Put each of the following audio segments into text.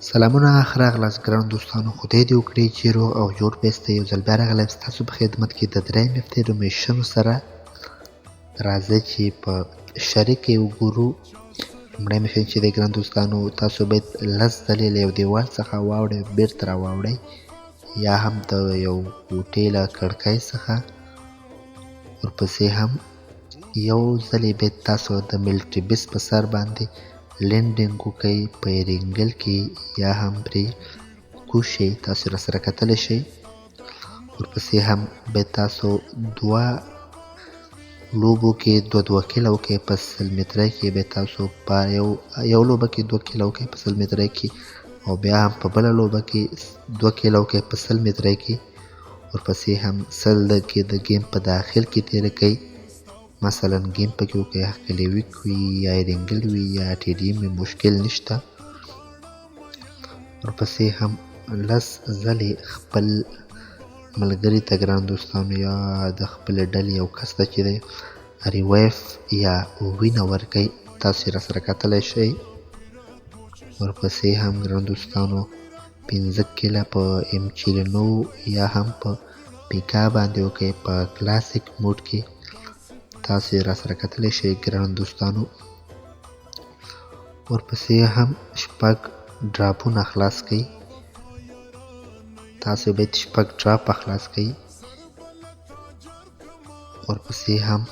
سلامونه ښه راغلاست ګرانو دوستانو. خدای دې وکړي چې روغ او جوړ پېسته یو ځل بیا راغلی ستاسو په خدمت کې د درېیمې هفتې د میاشتو سره. راځئ چې په شریک یې وګورو. لومړی میشن چې دی ګرانو دوستانو، تاسو باید 10 ځلې له یو دیوال څخه واوړئ بیرته راواوړئ، یا هم د یو کوټې له کړکۍ څخه. ورپسې هم یو ځلې باید تاسو د ملټي بیس په سر باندې لینډینګ وکئ په ایرینګل کې، یا هم پرې کوز شئ. تاسو راسره کتلی شئ. ورپسې هم باید تاسو 2 لوبو کې 2 کیله وکئ په 100 مترۍ کې. باید تاسو په یو لوبه کې 2 کیله وکئ په 100 مترۍ کې، او بیا هم په بله لوبه کې 2 کیله وکئ په 100 مترۍ کې. ورپسې هم 100 دقیقې د ګیم په داخل کې تېره کئ. مثلا گیم پکې وکئ، هکلیویک وي یا ایرینګل وي یا ټیډیم وي، مشکل نشته. ورپسې هم 10 ځلې خپل ملګري ته ګران دوستانو یا د خپلې ډلې یو کس ته چې دی ریوایف یا وینه ورکئ. تاسو یې راسره کتلی شئ. ورپسې هم ګران دوستانو 15 کیله په ایم چیلینو یا هم په پیکا باندې وکئ په کلاسیک موډ کې. تاسو یې راسره کتلی شئ ګران دوستانو. ورپسې هم 6 ډراپونه خلاص کئ. تاسو باید 6 ډراپ خلاص کئ. ورپسې هم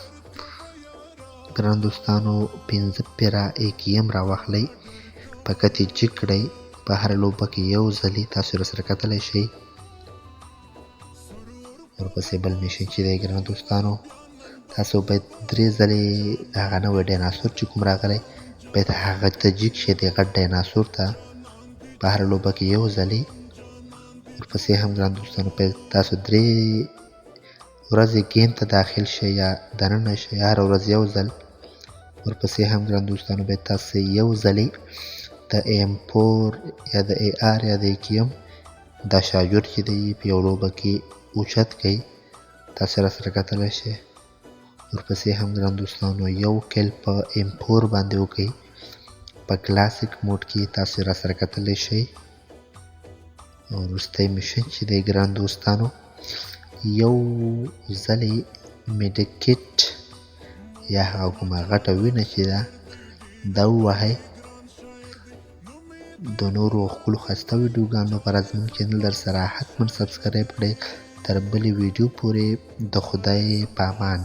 ګران دوستانو 15 پیره AKM راواخلئ، فقط یې جګ کړئ په هره لوبه کې 1 ځلې. تاسو یې راسره کتلی شئ. ورپسې بل میشن چې دی ګران دوستانو، تاسو باید 3 ځلې هغه نوی ډایناسور چې کوم راغلی باید هغه ته جګ شئ، د غټ ډایناسور ته په هره لوبه کې 1 ځلې. ورپسې هم ګران دوستانو باید تاسو 3 ورځې گیم ته داخل شئ یا دننه شئ، هره ورځ 1 ځل. ورپسې هم ګران دوستانو باید تاسو 1 ځلې د M4 یا د AR یا د AKM دا شاجور چې دی په یو لوبه کې اوچت کئ. تاسو راسره کتلی شئ. ورپسې هم ګران دوستانو 1 کیل په M4 باندې وکئ په کلاسیک موډ کې. تاسو راسره کتلی شئ. او وروستی میشن چې دی ګران دوستانو، 1 ځلې میډیکټ یا هغه کومه غټه وینه چې ده دا ووهئ. د نورو ښکلو ښایسته ویډیوګانو لپاره زموږ چینل در سره حتما سبسکرایب کړئ. تر بلې ویډیو پورې د خدای په امان.